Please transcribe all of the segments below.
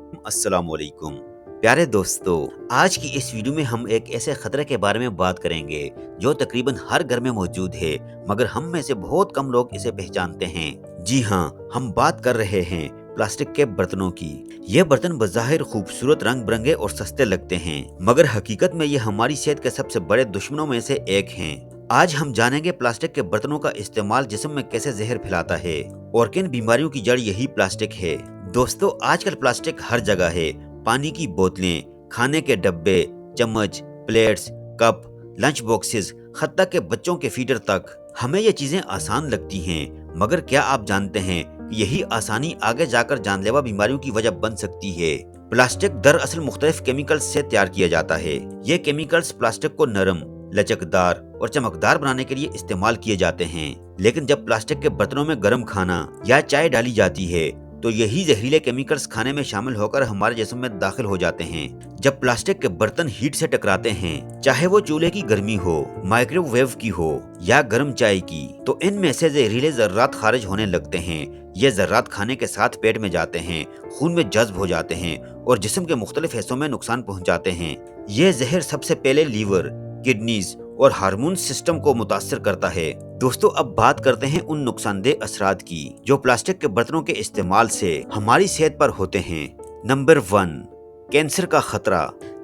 अस्सलाम वालेकुम। प्यारे दोस्तों, आज की इस वीडियो में हम एक ऐसे खतरे के बारे में बात करेंगे जो तकरीबन हर घर में मौजूद है, मगर हम में से बहुत कम लोग इसे पहचानते हैं। जी हाँ, हम बात कर रहे हैं प्लास्टिक के बर्तनों की। ये बर्तन बज़ाहिर खूबसूरत, रंग बिरंगे और सस्ते लगते हैं, मगर हकीकत में ये हमारी सेहत के सबसे बड़े दुश्मनों में से एक हैं। आज हम जानेंगे प्लास्टिक के बर्तनों का इस्तेमाल जिस्म में कैसे जहर फैलाता है और किन बीमारियों की जड़ यही प्लास्टिक है। दोस्तों, आजकल प्लास्टिक हर जगह है। पानी की बोतलें, खाने के डब्बे, चम्मच, प्लेट्स, कप, लंच बॉक्सेस, हत्ता के बच्चों के फीडर तक। हमें ये चीजें आसान लगती हैं, मगर क्या आप जानते हैं कि यही आसानी आगे जाकर जानलेवा बीमारियों की वजह बन सकती है। प्लास्टिक दरअसल मुख्तलिफ केमिकल्स से तैयार किया जाता है। ये केमिकल्स प्लास्टिक को नरम, लचकदार और चमकदार बनाने के लिए इस्तेमाल किए जाते हैं। लेकिन जब प्लास्टिक के बर्तनों में गर्म खाना या चाय डाली जाती है, तो यही जहरीले केमिकल्स खाने में शामिल होकर हमारे जिस्म में दाखिल हो जाते हैं। जब प्लास्टिक के बर्तन हीट से टकराते हैं, चाहे वो चूल्हे की गर्मी हो, माइक्रोवेव की हो या गर्म चाय की, तो इनमें से जहरीले जर्रात खारिज होने लगते हैं। ये जर्रात खाने के साथ पेट में जाते हैं, खून में जज्ब हो जाते हैं और जिस्म के मुख्तलिफ हिस्सों में नुकसान पहुंचाते हैं। ये जहर सबसे पहले लीवर, किडनीज और हार्मोन सिस्टम को मुतासर करता है। दोस्तों, अब बात करते हैं उन नुकसानदेह असरात की जो प्लास्टिक के बर्तनों के इस्तेमाल से हमारी सेहत पर होते हैं। नंबर 1, कैंसर का खतरा।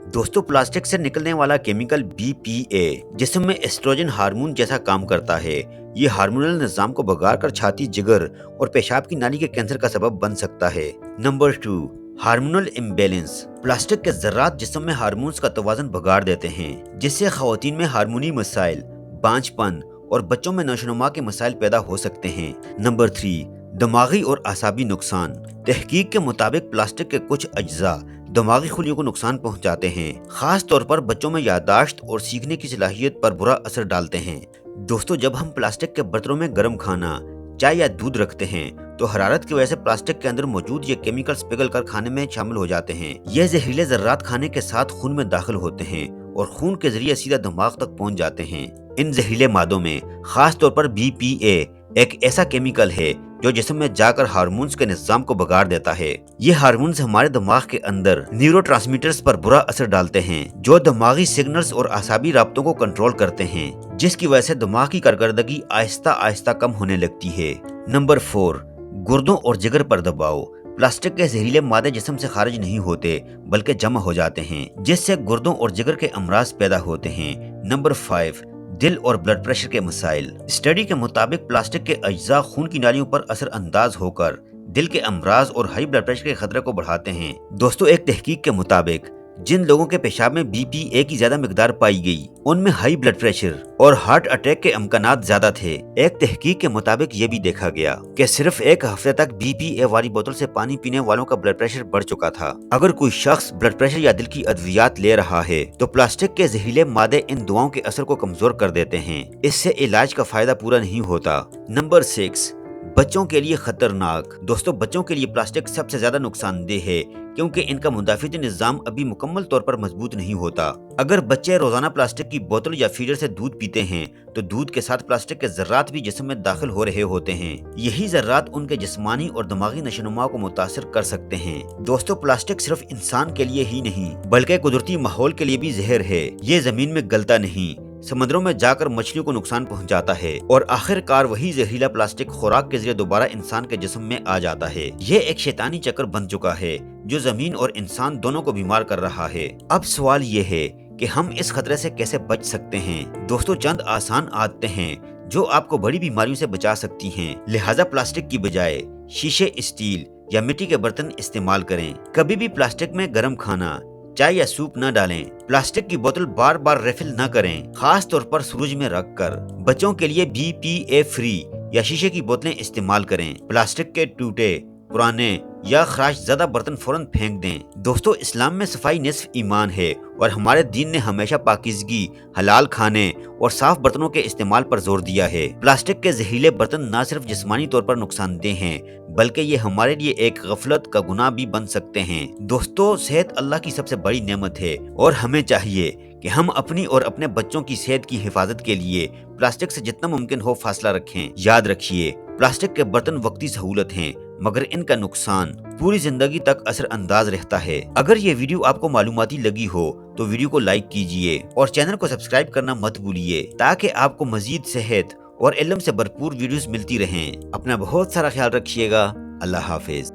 दोस्तों, प्लास्टिक से निकलने वाला केमिकल BPA जिस्म में एस्ट्रोजन हार्मोन जैसा काम करता है। ये हार्मोनल निजाम को बिगाड़कर छाती, जिगर और पेशाब की नाली के कैंसर का सबब बन सकता है। Number 2, hormonal imbalance. प्लास्टिक के जर्रात जिस्म में हार्मोन्स का तवाज़ुन बिगाड़ देते हैं, जिससे खवातीन में हार्मोनी मसाइल, बांझपन और बच्चों में नशोनुमा के मसाइल पैदा हो सकते हैं। नंबर 3, दिमागी और आसाबी नुकसान। तहकीक के मुताबिक प्लास्टिक के कुछ अज्जा दिमागी खुलियों को नुकसान पहुंचाते हैं, खास तौर पर बच्चों में याददाश्त और सीखने की सलाहियत पर बुरा असर डालते हैं। दोस्तों, जब हम प्लास्टिक के बर्तनों में गर्म खाना, चाय या दूध रखते हैं, तो हरारत की वजह से प्लास्टिक के अंदर मौजूद ये केमिकल्स पिघल कर खाने में शामिल हो जाते हैं। ये जहरीले जर्रात खाने के साथ खून में दाखिल होते हैं और खून के जरिए सीधा दिमाग तक पहुंच जाते हैं। इन जहरीले मादों में खास तौर पर BPA एक ऐसा केमिकल है जो जिस्म में जाकर हार्मोन्स के निजाम को बिगाड़ देता है। ये हार्मोन्स हमारे दिमाग के अंदर न्यूरोट्रांसमीटर्स पर बुरा असर डालते हैं, जो दिमागी सिग्नल्स और आसाबी राब्तों को कंट्रोल करते हैं, जिसकी वजह से दिमाग की कारकर्दगी आहिस्ता आहिस्ता कम होने लगती है। नंबर 4, गुर्दों और जिगर पर दबाव। प्लास्टिक के जहरीले मादे जिस्म से खारिज नहीं होते, बल्कि जमा हो जाते हैं, जिससे गुर्दों और जिगर के अमराज पैदा होते हैं। नंबर 5, दिल और ब्लड प्रेशर के मसाइल। स्टडी के मुताबिक प्लास्टिक के अज्जा खून की नालियों पर असर अंदाज होकर दिल के अमराज और हाई ब्लड प्रेशर के खतरे को बढ़ाते हैं। दोस्तों, एक तहकीक के मुताबिक जिन लोगों के पेशाब में BPA की ज्यादा मिकदार पाई गई, उनमें हाई ब्लड प्रेशर और हार्ट अटैक के अमकानात ज्यादा थे। एक तहकीक के मुताबिक ये भी देखा गया कि सिर्फ एक हफ्ते तक BPA वाली बोतल से पानी पीने वालों का ब्लड प्रेशर बढ़ चुका था। अगर कोई शख्स ब्लड प्रेशर या दिल की अद्वियात ले रहा है, तो प्लास्टिक के जहरीले मादे इन दुआओं के असर को कमजोर कर देते हैं। इससे इलाज का फायदा पूरा नहीं होता। नंबर 6, बच्चों के लिए खतरनाक। दोस्तों, बच्चों के लिए प्लास्टिक सबसे ज्यादा नुकसानदेह है, क्योंकि इनका मुदाफिती निजाम अभी मुकम्मल तौर पर मजबूत नहीं होता। अगर बच्चे रोजाना प्लास्टिक की बोतल या फीडर से दूध पीते हैं, तो दूध के साथ प्लास्टिक के जर्रात भी जिस्म में दाखिल हो रहे होते हैं। यही जर्रात उनके जिस्मानी और दिमागी नशोनुमा को मुतासर कर सकते हैं। दोस्तों, प्लास्टिक सिर्फ इंसान के लिए ही नहीं, बल्कि कुदरती माहौल के लिए भी जहर है। ये जमीन में गलता नहीं, समुद्रों में जाकर मछलियों को नुकसान पहुंचाता है और आखिरकार वही जहरीला प्लास्टिक खुराक के जरिए दोबारा इंसान के जिस्म में आ जाता है। ये एक शैतानी चक्र बन चुका है जो जमीन और इंसान दोनों को बीमार कर रहा है। अब सवाल ये है कि हम इस खतरे से कैसे बच सकते हैं। दोस्तों, चंद आसान आदतें हैं जो आपको बड़ी बीमारियों से बचा सकती हैं। लिहाजा प्लास्टिक की बजाय शीशे, स्टील या मिट्टी के बर्तन इस्तेमाल करें। कभी भी प्लास्टिक में गर्म खाना, चाय या सूप न डालें। प्लास्टिक की बोतल बार बार रिफिल न करें, खास तौर पर सूरज में रख कर। बच्चों के लिए BPA फ्री या शीशे की बोतलें इस्तेमाल करें। प्लास्टिक के टूटे, पुराने या खराश ज्यादा बर्तन फौरन फेंक दें। दोस्तों, इस्लाम में सफाई निस्फ ईमान है और हमारे दीन ने हमेशा पाकीज़गी, हलाल खाने और साफ बर्तनों के इस्तेमाल पर जोर दिया है। प्लास्टिक के जहरीले बर्तन न सिर्फ जिस्मानी तौर पर नुकसानदेह हैं, बल्कि ये हमारे लिए एक गफलत का गुनाह भी बन सकते हैं। दोस्तों, सेहत अल्लाह की सबसे बड़ी नेमत है और हमें चाहिए कि हम अपनी और अपने बच्चों की सेहत की हिफाजत के लिए प्लास्टिक से जितना मुमकिन हो फासला रखें। याद रखिए, प्लास्टिक के बर्तन वक्ती सहूलत हैं, मगर इनका नुकसान पूरी जिंदगी तक असर अंदाज रहता है। अगर ये वीडियो आपको मालूमाती लगी हो तो वीडियो को लाइक कीजिए और चैनल को सब्सक्राइब करना मत भूलिए, ताकि आपको मजीद सेहत और इल्म से भरपूर वीडियोस मिलती रहें। अपना बहुत सारा ख्याल रखिएगा। अल्लाह हाफिज।